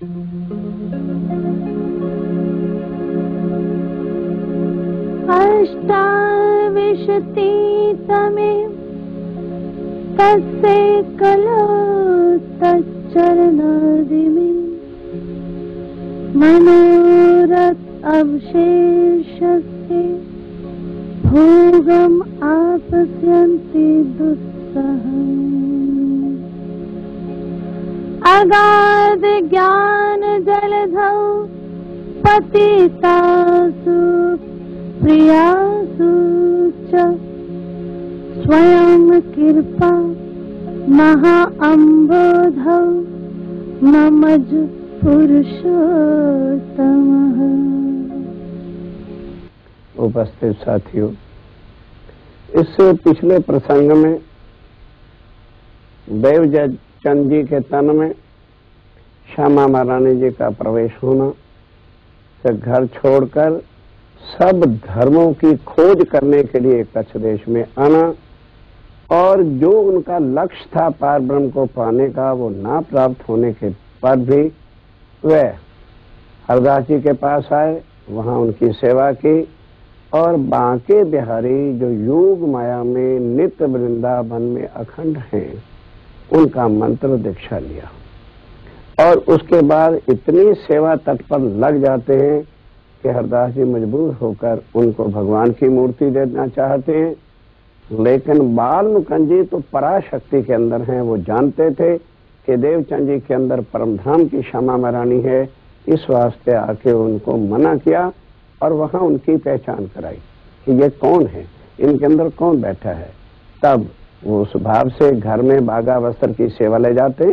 अष्टाविंशतितमे तस्य कलो तच्चरणादिमे मनोरथ अवशेषस्य भोगम आपस्यन्ति दुस्सहम्। अगाध ज्ञान जलधौ पतितासु प्रियासु च स्वयं कृपा महा अम्बोधौ ममज पुरुषोत्तमः। उपस्थित साथियों, इससे पिछले प्रसंग में देवचंद जी के तन में श्यामा महारानी जी का प्रवेश होना, फिर घर छोड़कर सब धर्मों की खोज करने के लिए कच्छ देश में आना, और जो उनका लक्ष्य था पार ब्रह्म को पाने का, वो ना प्राप्त होने के पर भी वे हरदास जी के पास आए, वहां उनकी सेवा की, और बांके बिहारी जो योग माया में नित्य वृंदावन में अखंड हैं, उनका मंत्र दीक्षा लिया। और उसके बाद इतनी सेवा तत्पर लग जाते हैं कि हरदास जी मजबूर होकर उनको भगवान की मूर्ति देना चाहते हैं, लेकिन बाल मुकुंद जी तो पराशक्ति के अंदर हैं। वो जानते थे कि देवचंद जी के अंदर परमधाम की श्यामा महारानी है, इस वास्ते आके उनको मना किया और वहां उनकी पहचान कराई कि ये कौन है, इनके अंदर कौन बैठा है। तब वो उस भाव से घर में बागा वस्त्र की सेवा ले जाते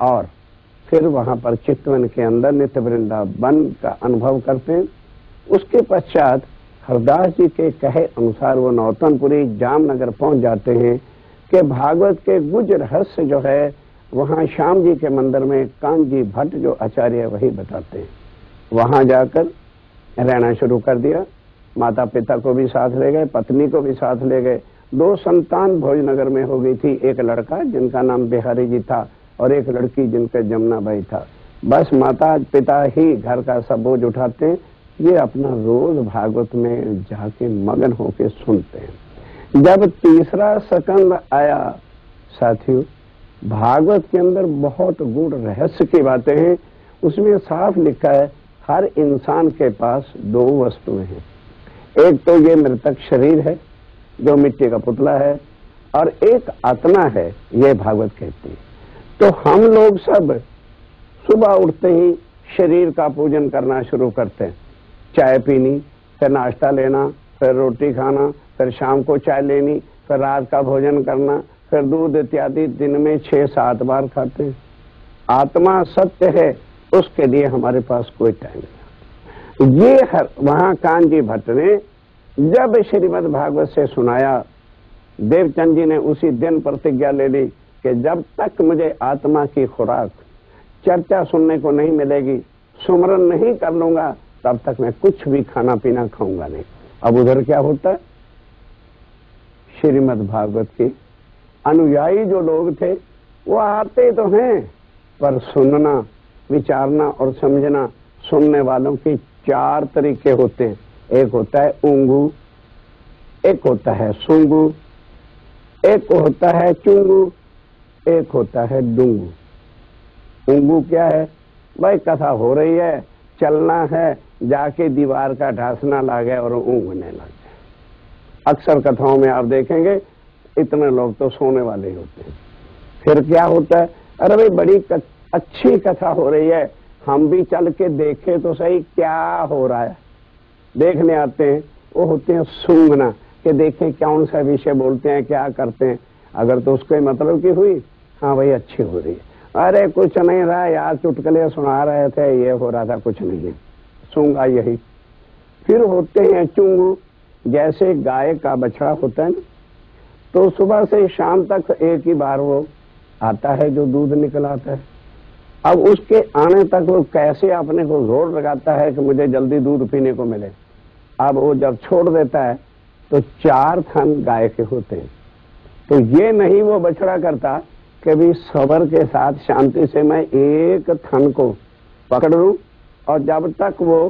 और फिर वहां पर चितवन के अंदर नित्य वृंदावन का अनुभव करते। उसके पश्चात हरदास जी के कहे अनुसार वो नौतनपुरी जामनगर पहुंच जाते हैं कि भागवत के गुज रहस्य जो है वहां श्याम जी के मंदिर में कांजी भट्ट जो आचार्य वही बताते हैं। वहां जाकर रहना शुरू कर दिया। माता पिता को भी साथ ले गए, पत्नी को भी साथ ले गए। 2 संतान भोजनगर में हो गई थी, एक लड़का जिनका नाम बिहारी जी था और एक लड़की जिनका जमुना बाई था। बस माता पिता ही घर का सब बोझ उठाते हैं, ये अपना रोज भागवत में जाके मगन होके सुनते हैं। जब तीसरा सकंद आया साथियों, भागवत के अंदर बहुत गूढ़ रहस्य की बातें हैं। उसमें साफ लिखा है हर इंसान के पास 2 वस्तुएं हैं। एक तो ये मृतक शरीर है जो मिट्टी का पुतला है, और एक आत्मा है, ये भागवत कहती है। तो हम लोग सब सुबह उठते ही शरीर का पूजन करना शुरू करते हैं। चाय पीनी, फिर नाश्ता लेना, फिर रोटी खाना, फिर शाम को चाय लेनी, फिर रात का भोजन करना, फिर दूध इत्यादि दिन में 6-7 बार खाते हैं। आत्मा सत्य है, उसके लिए हमारे पास कोई टाइम नहीं। ये वहां कांजी भट्ट ने जब श्रीमद् भागवत से सुनाया, देवचंद जी ने उसी दिन प्रतिज्ञा ले ली कि जब तक मुझे आत्मा की खुराक चर्चा सुनने को नहीं मिलेगी, सुमरन नहीं कर लूंगा, तब तक मैं कुछ भी खाना पीना खाऊंगा नहीं। अब उधर क्या होता है, श्रीमद् भागवत के अनुयायी जो लोग थे वो आते तो हैं, पर सुनना, विचारना और समझना सुनने वालों के 4 तरीके होते हैं। एक होता है ऊंगू, एक होता है सूंगू, एक होता है चुंगू, एक होता है डुंगू। ऊंगू क्या है? भाई कथा हो रही है, चलना है, जाके दीवार का ढांसना लागे और ऊँगने लग जाए। अक्सर कथाओं में आप देखेंगे इतने लोग तो सोने वाले ही होते हैं। फिर क्या होता है, अरे भाई बड़ी अच्छी कथा हो रही है, हम भी चल के देखें तो सही क्या हो रहा है। देखने आते हैं, वो होते हैं सूंघना, कि देखें कौन सा विषय बोलते हैं, क्या करते हैं। अगर तो उसके मतलब की हुई, हाँ भाई अच्छी हो रही है, अरे कुछ नहीं रहा यार, चुटकुले सुना रहे थे, ये हो रहा था, कुछ नहीं है, सूंघा यही। फिर होते हैं चुंगू, जैसे गाय का बछड़ा होता है ना, तो सुबह से शाम तक एक ही बार वो आता है जो दूध निकल आता है। अब उसके आने तक वो कैसे अपने को जोर लगाता है कि मुझे जल्दी दूध पीने को मिले। अब वो जब छोड़ देता है तो 4 थन गाय के होते हैं। तो ये नहीं वो बछड़ा करता कि भी सबर के साथ शांति से मैं एक थन को पकड़ लूं और जब तक वो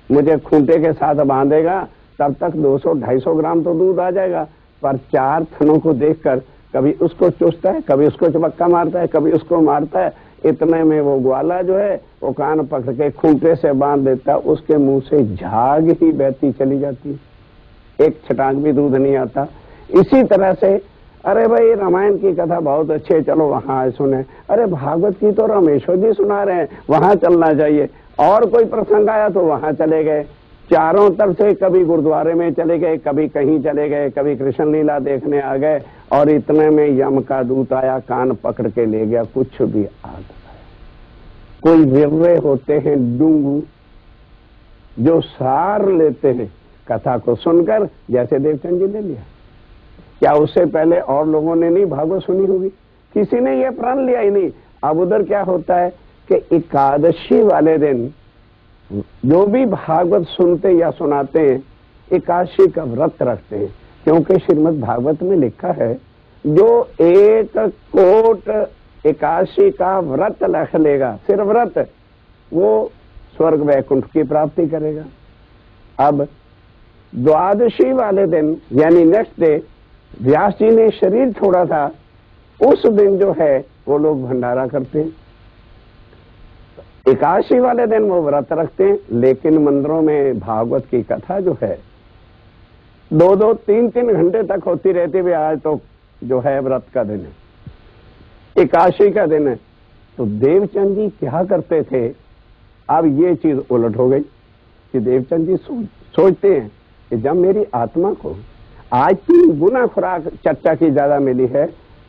मुझे खूंटे के साथ बांधेगा तब तक 200-250 ग्राम तो दूध आ जाएगा। पर 4 थनों को देखकर कभी उसको चूसता है, कभी उसको चबक्का मारता है, कभी उसको मारता है। इतने में वो ग्वाला जो है वो कान पकड़ के खूंटे से बांध देता, उसके मुंह से झाग ही बहती चली जाती, एक छटाक भी दूध नहीं आता। इसी तरह से अरे भाई रामायण की कथा बहुत अच्छी है, चलो वहां सुने। अरे भागवत की तो रामेश्वर जी सुना रहे हैं, वहां चलना चाहिए। और कोई प्रसंग आया तो वहां चले गए। चारों तरफ से कभी गुरुद्वारे में चले गए, कभी कहीं चले गए, कभी कृष्ण लीला देखने आ गए। और इतने में यम का दूत आया, कान पकड़ के ले गया, कुछ भी आ गया। कोई विर्रे होते हैं डूंगू, जो सार लेते हैं कथा को सुनकर, जैसे देवचंद जी ने लिया। क्या उससे पहले और लोगों ने नहीं भागवत सुनी होगी? किसी ने यह प्रण लिया ही नहीं। अब उधर क्या होता है कि एकादशी वाले दिन जो भी भागवत सुनते या सुनाते हैं, एकादशी का व्रत रखते हैं। क्योंकि श्रीमद् भागवत में लिखा है, जो 1 कोट एकादशी का व्रत रख लेगा, सिर्फ व्रत, वो स्वर्ग वैकुंठ की प्राप्ति करेगा। अब द्वादशी वाले दिन यानी नेक्स्ट डे व्यास जी ने शरीर छोड़ा था, उस दिन जो है वो लोग भंडारा करते हैं। एकादशी वाले दिन वो व्रत रखते हैं, लेकिन मंदिरों में भागवत की कथा जो है 2-2, 3-3 घंटे तक होती रहती है। आज तो जो है व्रत का दिन है, एकादशी का दिन है। तो देवचंद जी क्या करते थे? अब ये चीज उलट हो गई कि देवचंद जी सोचते हैं कि जब मेरी आत्मा को आज 3 गुना खुराक चर्चा की ज्यादा मिली है,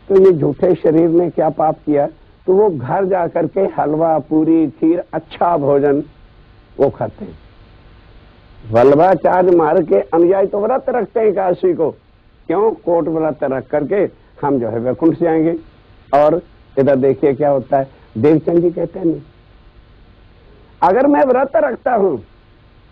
तो ये झूठे शरीर ने क्या पाप किया? तो वो घर जाकर के हलवा, पूरी, खीर, अच्छा भोजन वो खाते हैं। वल्लभाचार्य मार्ग के अनुयायी तो व्रत रखते हैं एकादशी को। क्यों? कोट व्रत रख करके हम जो है वैकुंठ जाएंगे। और इधर देखिए क्या होता है, देवचंद जी कहते हैं नहीं, अगर मैं व्रत रखता हूं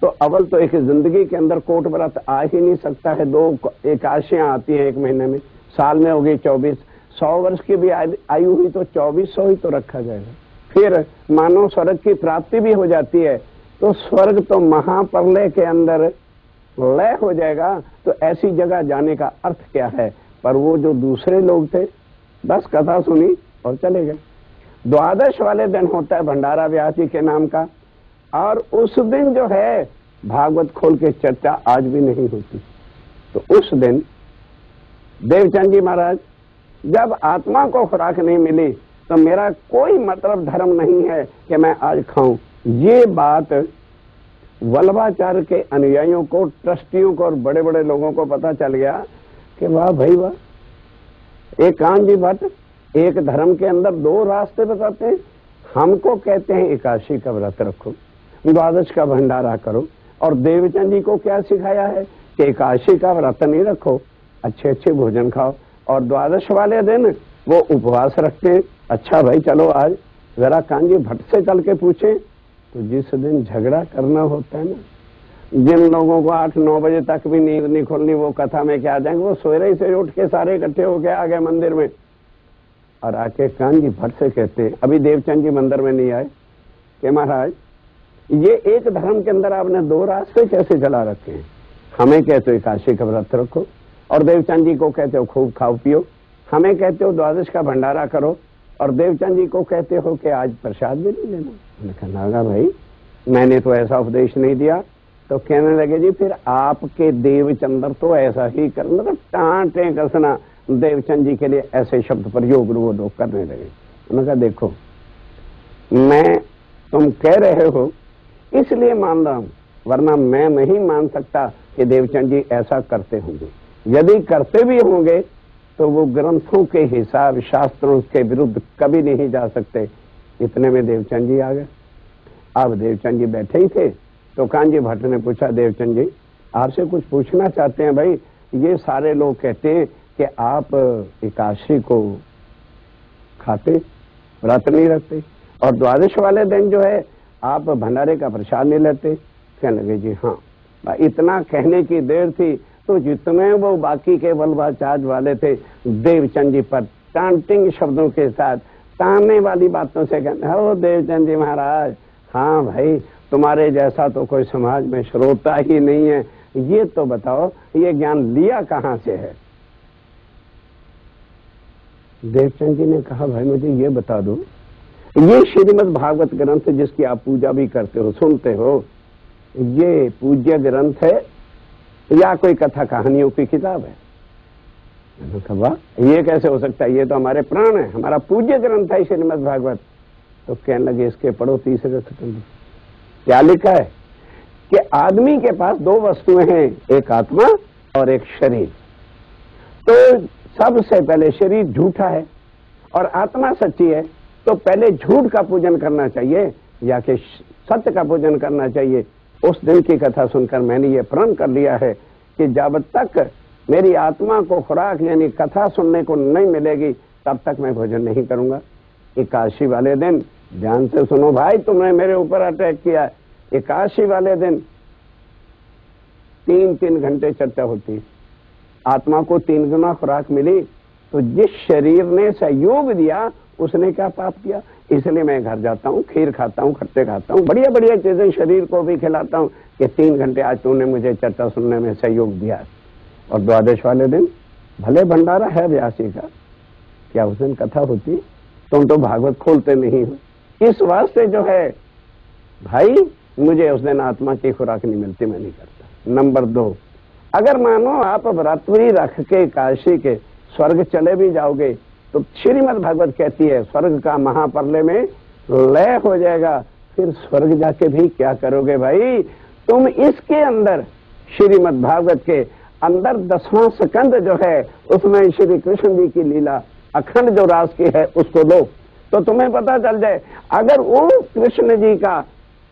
तो अव्वल तो एक जिंदगी के अंदर कोट व्रत आ ही नहीं सकता है। 2 एकादशियां आती हैं 1 महीने में, साल में होगी 24। 100 वर्ष की भी आयु हुई तो 2400 ही तो रखा जाएगा। फिर मानव स्वर्ग की प्राप्ति भी हो जाती है, तो स्वर्ग तो महाप्रलय के अंदर लय हो जाएगा। तो ऐसी जगह जाने का अर्थ क्या है? पर वो जो दूसरे लोग थे, बस कथा सुनी और चले गए। द्वादश वाले दिन होता है भंडारा व्यास जी के नाम का, और उस दिन जो है भागवत खोल के चर्चा आज भी नहीं होती। तो उस दिन देवचंद जी महाराज, जब आत्मा को खुराक नहीं मिली तो मेरा कोई मतलब धर्म नहीं है कि मैं आज खाऊं। ये बात वल्लभाचार्य के अनुयायियों को, ट्रस्टियों को और बड़े बड़े लोगों को पता चल गया कि वाह भाई वाह, एक कान जी भट्ट एक धर्म के अंदर 2 रास्ते बताते हैं। हमको कहते हैं एकादशी का व्रत रखो, द्वादश का भंडारा करो, और देवचंद जी को क्या सिखाया है कि एकादशी का व्रत नहीं रखो, अच्छे अच्छे भोजन खाओ, और द्वादश वाले दिन वो उपवास रखते हैं। अच्छा भाई चलो आज जरा कान जी भट्ट से चल के पूछें, तो जिस दिन झगड़ा करना होता है ना, जिन लोगों को 8-9 बजे तक भी नींद नहीं खुलनी, वो कथा में क्या आ जाएंगे, वो सोए से उठ के सारे इकट्ठे होके आ गए मंदिर में, और आके कान जी भट्ट से कहते हैं, अभी देवचंद जी मंदिर में नहीं आए, कि महाराज ये एक धर्म के अंदर आपने 2 रास्ते कैसे चला रखे हैं? हमें कहते हो एकादशी का व्रत रखो, और देवचंद जी को कहते हो खूब खाओ पियो। हमें कहते हो द्वादश का भंडारा करो, और देवचंद जी को कहते हो कि आज प्रसाद भी नहीं लेना। मैंने कहा नागा भाई, मैंने तो ऐसा उपदेश नहीं दिया। तो कहने लगे जी फिर आपके देवचंद्र तो ऐसा ही कर, मतलब टांटे कसना देवचंद जी के लिए ऐसे शब्द प्रयोग वो लोग करने लगे। उन्होंने कहा देखो, मैं तुम कह रहे हो इसलिए मान रहा हूं, वरना मैं नहीं मान सकता कि देवचंद जी ऐसा करते होंगे। यदि करते भी होंगे तो वो ग्रंथों के हिसाब, शास्त्रों के विरुद्ध कभी नहीं जा सकते। इतने में देवचंद जी आ गए। अब देवचंद जी बैठे ही थे, तो कान जी भट्ट ने पूछा, देवचंद जी आपसे कुछ पूछना चाहते हैं भाई। ये सारे लोग कहते हैं कि आप एकादशी को खाते, व्रत नहीं रखते, और द्वादश वाले दिन जो है आप भंडारे का प्रसाद नहीं लेते। कहने लगे जी हाँ। इतना कहने की देर थी तो जितने वो बाकी के वल्लभाचार्य वाले थे, देवचंद जी पर टांटिंग शब्दों के साथ, ताने वाली बातों से कहते, हो देवचंद जी महाराज हाँ भाई, तुम्हारे जैसा तो कोई समाज में श्रोता ही नहीं है, ये तो बताओ ये ज्ञान लिया कहाँ से है। देवचंद जी ने कहा भाई मुझे ये बता दो, ये श्रीमद् भागवत ग्रंथ जिसकी आप पूजा भी करते हो, सुनते हो, ये पूज्य ग्रंथ है या कोई कथा कहानियों की किताब है? मैंने कहा वाह, ये कैसे हो सकता है, ये तो हमारे प्राण है, हमारा पूज्य ग्रंथ है श्रीमद् भागवत। तो कहने लगे इसके पढ़ो तीसरे सेकंड। क्या लिखा है कि आदमी के पास दो वस्तुएं हैं, एक आत्मा और एक शरीर। तो सबसे पहले शरीर झूठा है और आत्मा सच्ची है, तो पहले झूठ का पूजन करना चाहिए या कि सत्य का पूजन करना चाहिए। उस दिन की कथा सुनकर मैंने ये प्रण कर लिया है कि जब तक मेरी आत्मा को खुराक यानी कथा सुनने को नहीं मिलेगी तब तक मैं भोजन नहीं करूंगा। एकादशी वाले दिन, ध्यान से सुनो भाई, तुमने मेरे ऊपर अटैक किया। एकादशी वाले दिन 3-3 घंटे चर्चा होती है, आत्मा को 3 गुना खुराक मिली, तो जिस शरीर ने सहयोग दिया उसने क्या पाप किया। इसलिए मैं घर जाता हूँ, खीर खाता हूँ, खट्टे खाता हूँ, बढ़िया बढ़िया चीजें शरीर को भी खिलाता हूँ कि 3 घंटे आज तूने मुझे चर्चा सुनने में सहयोग दिया। और द्वादश वाले दिन भले भंडारा है व्यासी का, क्या उस दिन कथा होती? तुम तो भागवत खोलते नहीं हो। इस वास्ते जो है भाई, मुझे उस दिन आत्मा की खुराक नहीं मिलती, मैं नहीं करता। नंबर 2, अगर मानो आप व्रतवरी रख के काशी के स्वर्ग चले भी जाओगे तो श्रीमद् भागवत कहती है स्वर्ग का महाप्रलय में लय हो जाएगा, फिर स्वर्ग जाके भी क्या करोगे भाई? तुम इसके अंदर श्रीमद् भागवत के अंदर 10वां स्कंद जो है उसमें श्री कृष्ण जी की लीला अखंड जो रास की है उसको लो, तो तुम्हें पता चल जाए। अगर वो कृष्ण जी का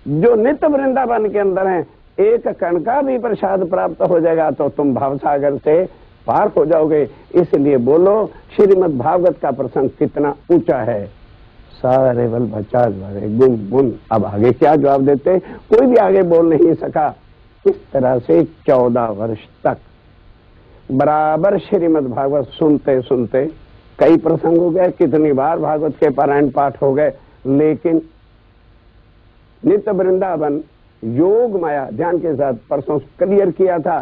जो नित्य वृंदावन के अंदर है एक कण का भी प्रसाद प्राप्त हो जाएगा तो तुम भवसागर से पार हो जाओगे। इसलिए बोलो श्रीमद् भागवत का प्रसंग कितना ऊंचा है। सारे बल बचा गुम गुम। अब आगे क्या जवाब देते, कोई भी आगे बोल नहीं सका। इस तरह से 14 वर्ष तक बराबर श्रीमद् भागवत सुनते सुनते कई प्रसंग हो गए, कितनी बार भागवत के पारायण पाठ हो गए, लेकिन नित्य वृंदावन योग माया, ध्यान के साथ परसों क्लियर किया था,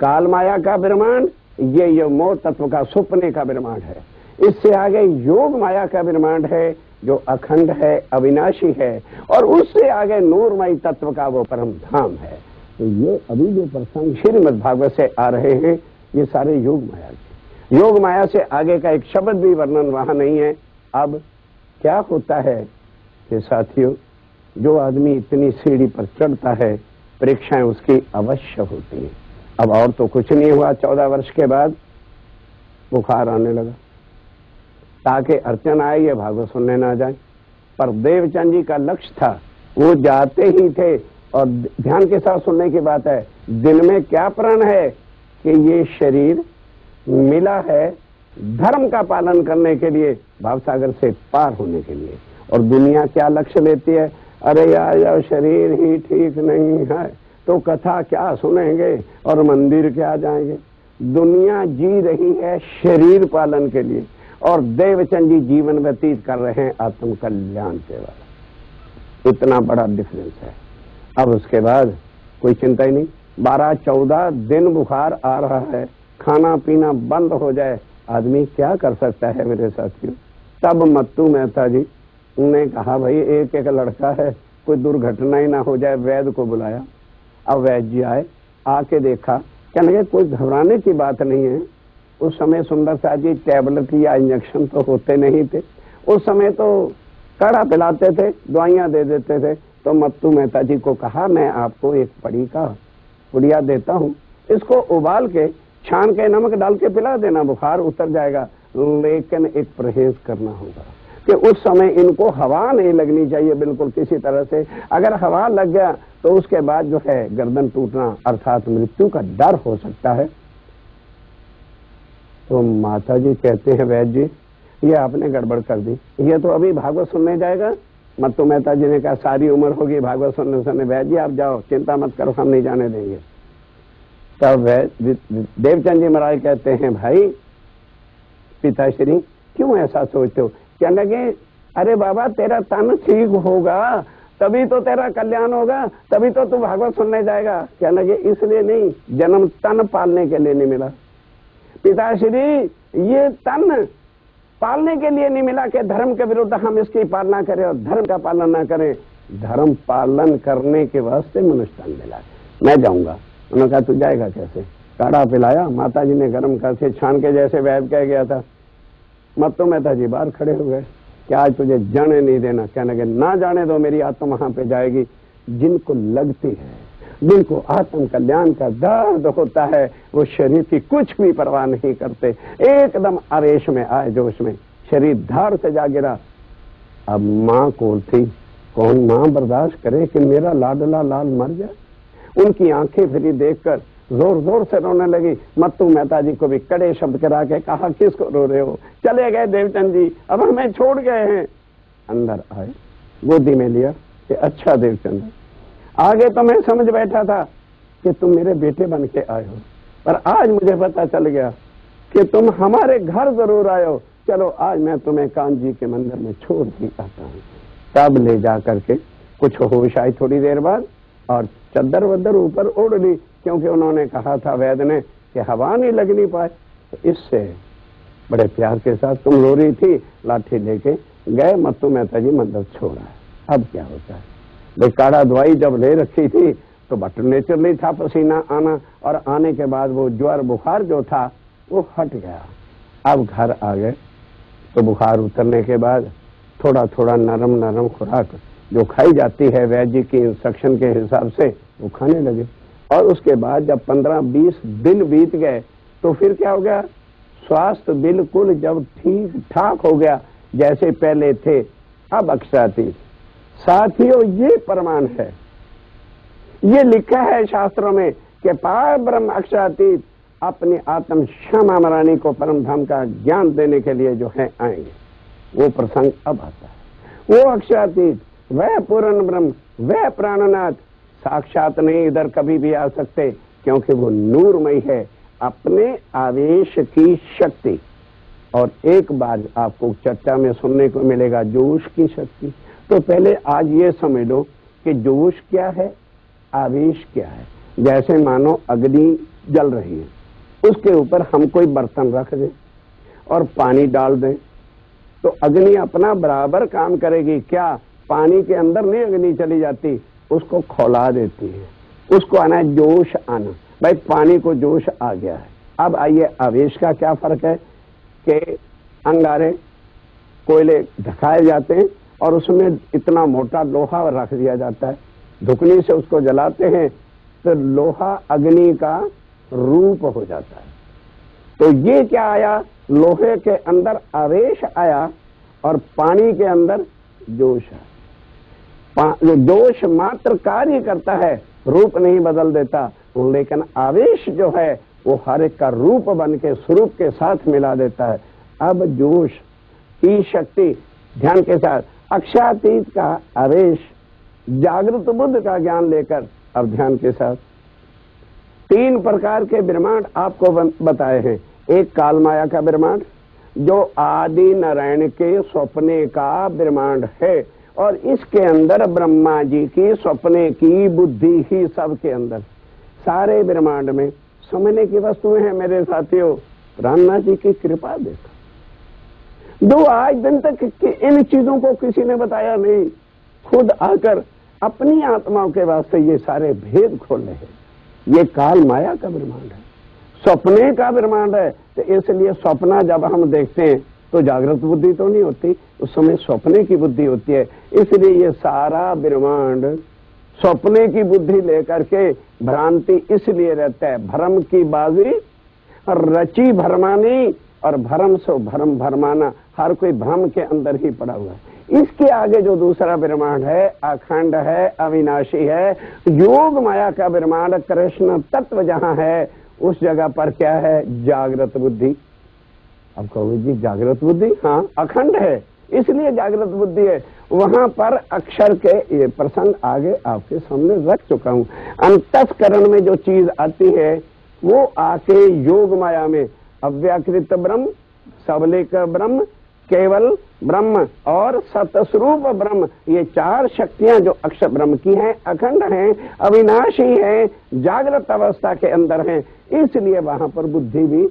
काल माया का ब्रह्मांड ये मोह तत्व का सुपने का ब्रह्मांड है। इससे आगे योग माया का ब्रह्मांड है जो अखंड है, अविनाशी है, और उससे आगे नूरमय तत्व का वो परम धाम है। तो ये अभी जो प्रसंग श्रीमद् भागवत से आ रहे हैं ये सारे योग माया के। योग माया से आगे का एक शब्द भी वर्णन वहां नहीं है। अब क्या होता है कि साथियों, जो आदमी इतनी सीढ़ी पर चढ़ता है परीक्षाएं उसकी अवश्य होती हैं। अब और तो कुछ नहीं हुआ, 14 वर्ष के बाद बुखार आने लगा, ताकि अर्चन आए ये भागवत सुनने ना जाए। पर देवचंद जी का लक्ष्य था, वो जाते ही थे। और ध्यान के साथ सुनने की बात है, दिल में क्या प्रण है कि ये शरीर मिला है धर्म का पालन करने के लिए, भावसागर से पार होने के लिए। और दुनिया क्या लक्ष्य लेती है, अरे यार शरीर ही ठीक नहीं है तो कथा क्या सुनेंगे और मंदिर क्या जाएंगे। दुनिया जी रही है शरीर पालन के लिए और देवचंद जी जीवन व्यतीत कर रहे हैं आत्म कल्याण सेवा। इतना बड़ा डिफरेंस है। अब उसके बाद कोई चिंता ही नहीं, 12-14 दिन बुखार आ रहा है, खाना पीना बंद हो जाए, आदमी क्या कर सकता है मेरे साथियों। तब मत्तू मेहता जी ने कहा भाई एक एक लड़का है, कोई दुर्घटना ही ना हो जाए, वैद्य को बुलाया। अब वैद्य जी आए, आके देखा, कहने लगे कोई घबराने की बात नहीं है। उस समय सुंदर सा जी टैबलेट या इंजेक्शन तो होते नहीं थे, उस समय तो काढ़ा पिलाते थे, दवाइयां दे देते थे। तो मत्तू मेहता जी को कहा मैं आपको एक पड़ी का पुड़िया देता हूँ, इसको उबाल के छान के नमक डाल के पिला देना, बुखार उतर जाएगा। लेकिन एक परहेज करना होगा कि उस समय इनको हवा नहीं लगनी चाहिए बिल्कुल किसी तरह से। अगर हवा लग गया तो उसके बाद जो है गर्दन टूटना अर्थात मृत्यु का डर हो सकता है। तो माता जी कहते हैं वैद्य जी ये आपने गड़बड़ कर दी, ये तो अभी भागवत सुनने जाएगा। मत्तू मेहता जी ने कहा सारी उम्र होगी भागवत सुनने सुनने, वैद्य जी आप जाओ, चिंता मत करो, हम नहीं जाने देंगे। तब देवचंद जी महाराज कहते हैं भाई पिताश्री क्यों ऐसा सोचते हो। कहने लगे अरे बाबा तेरा तन ठीक होगा तभी तो तेरा कल्याण होगा, तभी तो तू भागवत सुनने जाएगा। क्या लगे इसलिए नहीं, जन्म तन पालने के लिए नहीं मिला पिताश्री, ये तन पालने के लिए नहीं मिला कि धर्म के विरुद्ध हम इसकी पालना करें और धर्म का पालन ना करें। धर्म पालन करने के वास्ते मनुष्य तन मिला। मैं जाऊंगा। उन्होंने कहा तू जाएगा कैसे? काढ़ा पिलाया, माता जी ने गर्म करके छान के, जैसे वैद कह गया था। मत तो मेहता जी बाहर खड़े हो गए कि आज तुझे जाने नहीं देना। कहने लगे ना जाने दो, मेरी आत्मा वहां पे जाएगी। जिनको लगती है, जिनको आत्म कल्याण का दर्द होता है, वो शरीर की कुछ भी परवाह नहीं करते, एकदम आवेश में आए, जोश में। शरीर धार से जा गिरा। अब माँ कौन थी? कौन माँ बर्दाश्त करे कि मेरा लाडला लाल मर जाए? उनकी आंखें फिरी देखकर जोर जोर से रोने लगी। मत्तू मेहता जी को भी कड़े शब्द करा के कहा किसको रो रहे हो? चले गए देवचंद जी, अब हमें छोड़ गए हैं। अंदर आए, गोदी में लिया कि अच्छा देवचंद, आगे तो मैं समझ बैठा था कि तुम मेरे बेटे बन के आए हो, पर आज मुझे पता चल गया कि तुम हमारे घर जरूर आए हो। चलो आज मैं तुम्हें कान जी के मंदिर में छोड़ दी आता हूँ। तब ले जा करके कुछ होश आई थोड़ी देर बाद और चद्दर वद्दर ऊपर ओढ़ ली, क्योंकि उन्होंने कहा था वैद ने कि हवा नहीं लगनी पाए। तो इससे बड़े प्यार के साथ, तुम रो रही थी, लाठी लेके गए, मत्तू मेहता जी मंदिर छोड़ा है। अब क्या होता है भाई? काढ़ा दवाई जब ले रखी थी तो बट नेचुरली था पसीना आना, और आने के बाद वो ज्वर बुखार जो था वो हट गया। अब घर आ गए तो बुखार उतरने के बाद थोड़ा थोड़ा नरम नरम खुराक जो खाई जाती है वैद्य जी की इंस्ट्रक्शन के हिसाब से वो खाने लगे। और उसके बाद जब 15-20 दिन बीत गए तो फिर क्या हो गया? स्वास्थ्य बिल्कुल जब ठीक ठाक हो गया जैसे पहले थे। अब अक्षरातीत साथियों, ये प्रमाण है, ये लिखा है शास्त्रों में कि पार ब्रह्म अक्षरातीत अपनी आत्म श्यामा महारानी को परम धाम का ज्ञान देने के लिए जो है आएंगे। वो प्रसंग अब आता है। वो अक्षरातीत, वह पूर्ण ब्रह्म, वह प्राणनाथ साक्षात नहीं इधर कभी भी आ सकते, क्योंकि वो नूरमय है, अपने आवेश की शक्ति। और एक बार आपको चर्चा में सुनने को मिलेगा जोश की शक्ति। तो पहले आज ये समझ लो कि जोश क्या है, आवेश क्या है। जैसे मानो अग्नि जल रही है, उसके ऊपर हम कोई बर्तन रख दें और पानी डाल दें तो अग्नि अपना बराबर काम करेगी क्या? पानी के अंदर नहीं अग्नि चली जाती, उसको खौला देती है, उसको आना है जोश आना। भाई पानी को जोश आ गया है। अब आइए आवेश का क्या फर्क है कि अंगारे कोयले ढकाए जाते हैं और उसमें इतना मोटा लोहा रख दिया जाता है, धुकनी से उसको जलाते हैं तो लोहा अग्नि का रूप हो जाता है। तो ये क्या आया? लोहे के अंदर आवेश आया और पानी के अंदर जोश है। जोश मात्र कार्य करता है, रूप नहीं बदल देता, लेकिन आवेश जो है वो हर एक का रूप बन के स्वरूप के साथ मिला देता है। अब जोश की शक्ति ध्यान के साथ, अक्षरातीत का आवेश, जागृत बुद्ध का ज्ञान लेकर अब ध्यान के साथ 3 प्रकार के ब्रह्मांड आपको बताए हैं। एक काल माया का ब्रह्मांड जो आदि नारायण के स्वप्ने का ब्रह्मांड है, और इसके अंदर ब्रह्मा जी की स्वप्ने की बुद्धि ही सबके अंदर, सारे ब्रह्मांड में समझने की वस्तुएं हैं मेरे साथियों। रामनाथ जी की कृपा देखो, जो आज दिन तक इन चीजों को किसी ने बताया नहीं, खुद आकर अपनी आत्माओं के वास्ते ये सारे भेद खोले हैं। ये काल माया का ब्रह्मांड है, सपने का ब्रह्मांड है। तो इसलिए सपना जब हम देखते हैं तो जागृत बुद्धि तो नहीं होती, उस समय सपने की बुद्धि होती है। इसलिए ये सारा ब्रह्मांड सपने की बुद्धि लेकर के भ्रांति इसलिए रहता है, भ्रम की बाजी रची भरमानी, और भ्रम से भ्रम भरमाना, हर कोई भ्रम के अंदर ही पड़ा हुआ है। इसके आगे जो दूसरा ब्रह्मांड है, अखंड है, अविनाशी है, योग माया का ब्रह्मांड, कृष्ण तत्व जहां है उस जगह पर क्या है? जागृत बुद्धि। अब कहोगे जी जागृत बुद्धि? हाँ, अखंड है इसलिए जागृत बुद्धि है। वहां पर अक्षर के ये प्रसंग आगे आपके सामने रख चुका हूं। अंतस्करण में जो चीज आती है वो आके योग माया में अव्याकृत ब्रह्म, सबलिक ब्रह्म, केवल ब्रह्म और सतस्वरूप ब्रह्म, ये चार शक्तियां जो अक्षर ब्रह्म की हैं, अखंड हैं, अविनाशी हैं, जागृत अवस्था के अंदर हैं, इसलिए वहां पर बुद्धि भी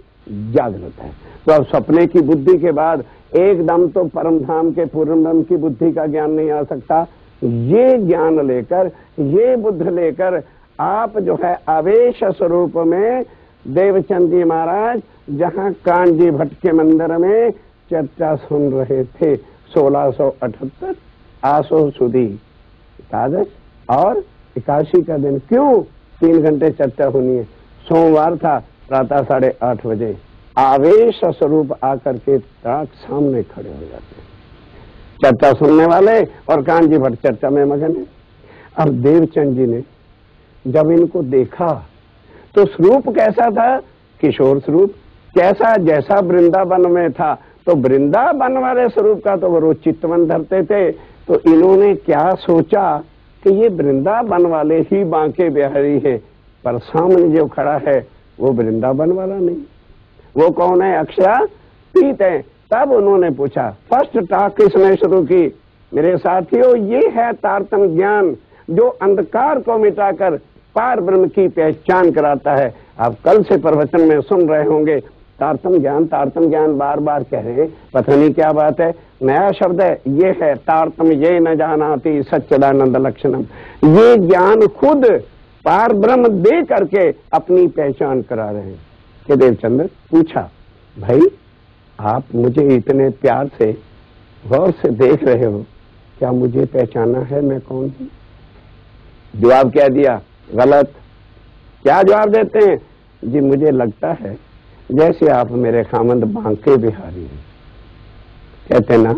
जागृत है। तो अब सपने की बुद्धि के बाद एकदम तो परम धाम के पूर्ण ब्रह्म की बुद्धि का ज्ञान नहीं आ सकता। ये ज्ञान लेकर, ये बुद्ध लेकर आप जो है आवेश स्वरूप में देवचंद जी महाराज जहां कांजी भट्ट के मंदिर में चर्चा सुन रहे थे 1678 आसो सुदी एकादश और 81 का दिन। क्यों 3 घंटे चर्चा होनी है? सोमवार था, प्रातः 8:30 बजे आवेश स्वरूप आकर के ताक सामने खड़े हो जाते हैं, चर्चा सुनने वाले, और कांजी भट्ट चर्चा में मगन है। अब देवचंद जी ने जब इनको देखा तो स्वरूप कैसा था? किशोर स्वरूप। कैसा? जैसा वृंदावन में था। तो वृंदावन वाले स्वरूप का तो वो रोज चित्तवन धरते थे। तो इन्होंने क्या सोचा कि ये वृंदावन वाले ही बांके बिहारी है, पर सामने जो खड़ा है वो वृंदावन वाला नहीं। वो कौन है? अक्षरातीत है। तब उन्होंने पूछा, फर्स्ट टॉक किसने शुरू की? मेरे साथियों, ये है तारतम्य ज्ञान जो अंधकार को मिटाकर पार ब्रह्म की पहचान कराता है। आप कल से प्रवचन में सुन रहे होंगे, तारतम्य ज्ञान बार बार कह रहे हैं, पता नहीं क्या बात है, नया शब्द है। ये है तारतम्य ये न जानाति सच्चिदानंद लक्षणम। ये ज्ञान खुद पार ब्रह्म दे करके अपनी पहचान करा रहे हैं। कि देवचंद पूछा, भाई आप मुझे इतने प्यार से गौर से देख रहे हो, क्या मुझे पहचाना है मैं कौन हूं? जवाब क्या दिया? गलत। क्या जवाब देते हैं? जी मुझे लगता है जैसे आप मेरे खामंद बांके बिहारी हैं। कहते ना,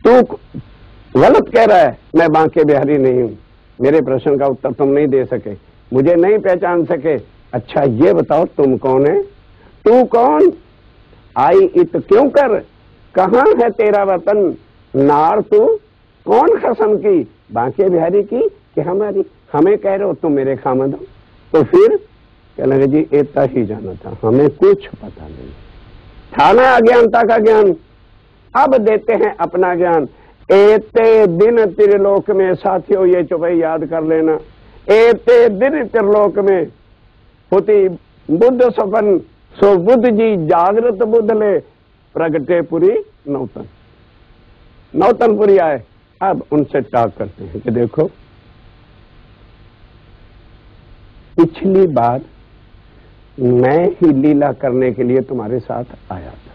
तू गलत कह रहा है, मैं बांके बिहारी नहीं हूं। मेरे प्रश्न का उत्तर तुम नहीं दे सके, मुझे नहीं पहचान सके। अच्छा ये बताओ तुम कौन है? तू कौन? आई इत क्यों कर, कहाँ है तेरा वतन? नार तू कौन खसम की, बांके बिहारी की कि हमारी? हमें कह रहे हो तुम मेरे खामद हो? तो फिर कहने लगे जी इतना ही जाना था, हमें कुछ पता नहीं था ना अज्ञानता का ज्ञान। अब देते हैं अपना ज्ञान। एते दिन त्रिलोक में, साथियों ये चुपई याद कर लेना, एते दिन त्रिलोक में होती बुद्ध सपन, सो बुद्ध जी जागृत बुद्ध ले, प्रगटे पुरी नौतन। नौतनपुरी आए। अब उनसे टाक करते हैं कि देखो पिछली बार मैं ही लीला करने के लिए तुम्हारे साथ आया था,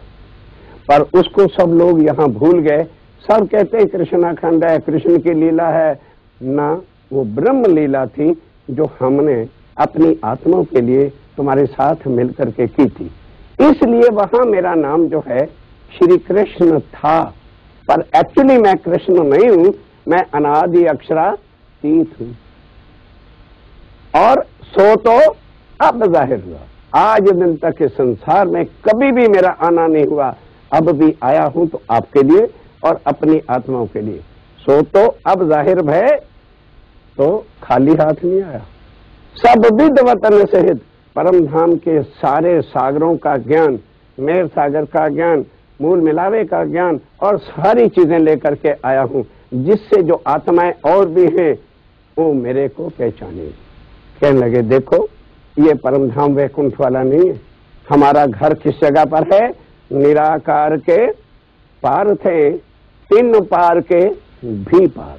पर उसको सब लोग यहाँ भूल गए। सब कहते हैं कृष्णाखंड है, कृष्ण की लीला है ना, वो ब्रह्म लीला थी जो हमने अपनी आत्मा के लिए तुम्हारे साथ मिलकर के की थी। इसलिए वहां मेरा नाम जो है श्री कृष्ण था, पर एक्चुअली मैं कृष्ण नहीं हूं, मैं अनादि अक्षरातीत हूं। और सो तो अब जाहिर हुआ, आज दिन तक इस संसार में कभी भी मेरा आना नहीं हुआ, अब भी आया हूं तो आपके लिए और अपनी आत्माओं के लिए। सो तो अब जाहिर भय, तो खाली हाथ नहीं आया। सब विद वतन सहित परम धाम के सारे सागरों का ज्ञान, मेर सागर का ज्ञान, मूल मिलावे का ज्ञान और सारी चीजें लेकर के आया हूं, जिससे जो आत्माएं और भी हैं वो मेरे को पहचाने। कहने लगे देखो ये परम धाम वैकुंठ वाला नहीं है, हमारा घर किस जगह पर है? निराकार के पार थे, तीन पार के भी पार।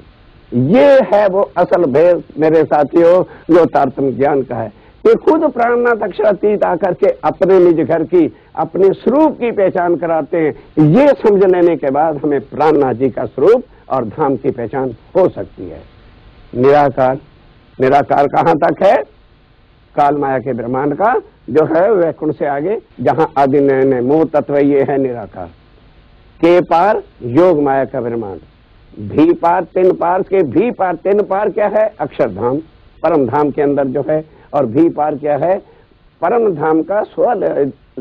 ये है वो असल भेद मेरे साथियों जो तारतम्य ज्ञान का है। ये खुद प्राणनाथ अक्षरातीत आकर के अपने निज घर की, अपने स्वरूप की पहचान कराते हैं। ये समझ लेने के बाद हमें प्राणनाथ जी का स्वरूप और धाम की पहचान हो सकती है। निराकार, निराकार कहाँ तक है? काल माया के ब्रह्मांड का जो है वैकुंठ से आगे, जहां आदि नयन मोह तत्व ये है निराकार। के पार योग माया का ब्रह्मांड, भी पार तीन पार के भी पार तीन पार क्या है? अक्षरधाम परम धाम के अंदर जो है, और भी पार क्या है? परम धाम का स्व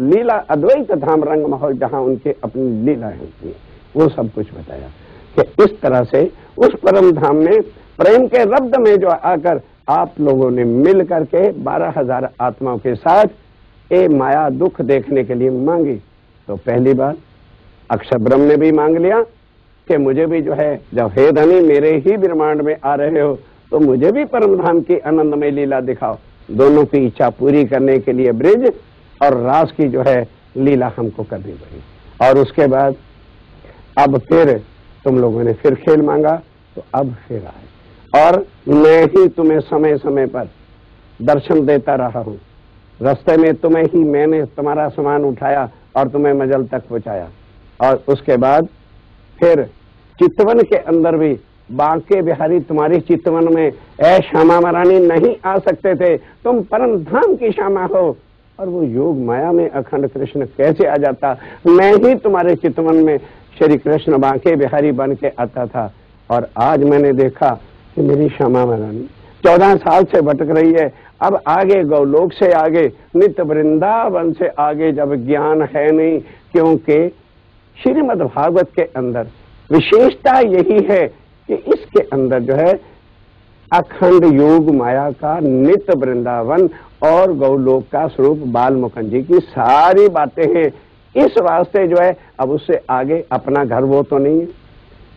लीला अद्वैत धाम रंग माहौल, जहां उनके अपनी लीलाएं होती है, वो सब कुछ बताया कि इस तरह से उस परम धाम में प्रेम के रब्द में जो आकर आप लोगों ने मिल करके 12,000 आत्माओं के साथ ए माया दुख देखने के लिए मांगी। तो पहली बार अक्षर ब्रह्म ने भी मांग लिया कि मुझे भी जो है, जब हे धनी मेरे ही ब्रह्मांड में आ रहे हो तो मुझे भी परम धाम की आनंदमय लीला दिखाओ। दोनों की इच्छा पूरी करने के लिए ब्रिज और रास की जो है लीला हमको करनी पड़ी। और उसके बाद अब फिर तुम लोगों ने फिर खेल मांगा तो अब फिर आए, और मैं ही तुम्हें समय समय पर दर्शन देता रहा हूं। रास्ते में तुम्हें ही मैंने तुम्हारा सामान उठाया और तुम्हें मंजिल तक पहुंचाया। और उसके बाद फिर चितवन के अंदर भी बांके बिहारी तुम्हारी चितवन में ऐ श्यामा महारानी नहीं आ सकते थे, तुम परम धाम की श्यामा हो। और वो योग माया में अखंड कृष्ण कैसे आ जाता? मैं ही तुम्हारे चितवन में श्री कृष्ण बांके बिहारी बन के आता था। और आज मैंने देखा कि मेरी श्यामा महारानी 14 साल से भटक रही है, अब आगे गौलोक से आगे, नित्य वृंदावन से आगे जब ज्ञान है नहीं, क्योंकि श्रीमद् भागवत के अंदर विशेषता यही है कि इसके अंदर जो है अखंड योग माया का नित्य वृंदावन और गौलोक का स्वरूप बाल मुकुंद जी की सारी बातें हैं। इस वास्ते जो है अब उससे आगे अपना घर वो तो नहीं है।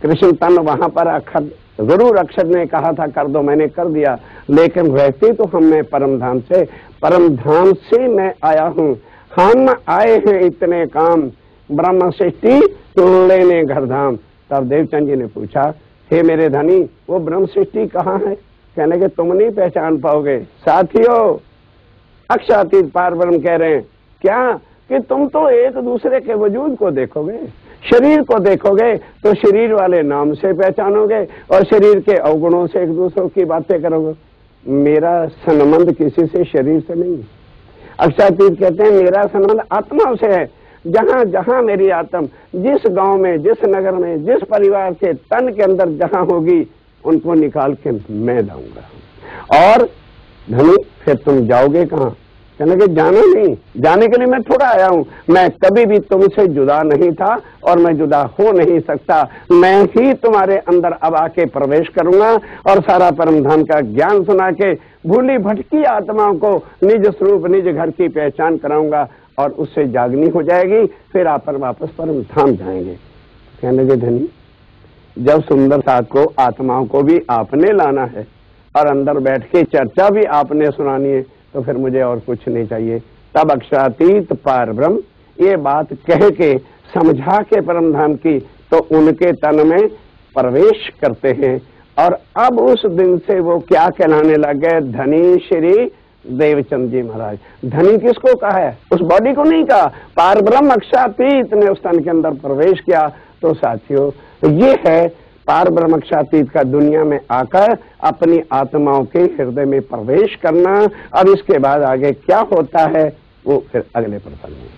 कृष्ण तन वहां पर अक्षर जरूर अक्षर ने कहा था कर दो, मैंने कर दिया, लेकिन रहते तो हमने परम धाम से मैं आया हूँ। हम आए हैं इतने काम, ब्रह्म सृष्टि लेने घर धाम। तब देवचंद जी ने पूछा, हे मेरे धनी वो ब्रह्म सृष्टि कहाँ है? कहने के तुम नहीं पहचान पाओगे। साथियों, अक्षरातीत पार ब्रह्म कह रहे हैं क्या कि तुम तो एक दूसरे के वजूद को देखोगे, शरीर को देखोगे तो शरीर वाले नाम से पहचानोगे और शरीर के अवगुणों से एक दूसरों की बातें करोगे। मेरा संबंध किसी से शरीर से नहीं। अक्षरातीत कहते हैं मेरा संबंध आत्मा से है। जहां जहां मेरी आत्मा जिस गांव में, जिस नगर में, जिस परिवार के तन के अंदर जहां होगी उनको निकाल के मैं लाऊंगा। और धनी फिर तुम जाओगे कहाँ? कहने के जाना नहीं, जाने के लिए मैं थोड़ा आया हूं, मैं कभी भी तुमसे जुदा नहीं था और मैं जुदा हो नहीं सकता। मैं ही तुम्हारे अंदर अब आके प्रवेश करूंगा और सारा परम धाम का ज्ञान सुना के भूली भटकी आत्माओं को निज स्वरूप निज घर की पहचान कराऊंगा और उससे जागनी हो जाएगी, फिर आप पर वापस परम धाम जाएंगे। कहने के धनी जब सुंदर साथ को आत्माओं को भी आपने लाना है और अंदर बैठ के चर्चा भी आपने सुनानी है, तो फिर मुझे और कुछ नहीं चाहिए। तब अक्षरातीत पार ब्रह्म ये बात कह के समझा के परम धाम की तो उनके तन में प्रवेश करते हैं। और अब उस दिन से वो क्या कहलाने लग गए? धनी श्री देवचंद जी महाराज। धनी किसको कहा है? उस बॉडी को नहीं कहा। पार ब्रह्म अक्षरातीत ने उस तन के अंदर प्रवेश किया। तो साथियों, ये है पार ब्रह्म अक्षरातीत का दुनिया में आकर अपनी आत्माओं के हृदय में प्रवेश करना। अब इसके बाद आगे क्या होता है वो फिर अगले प्रसंग में।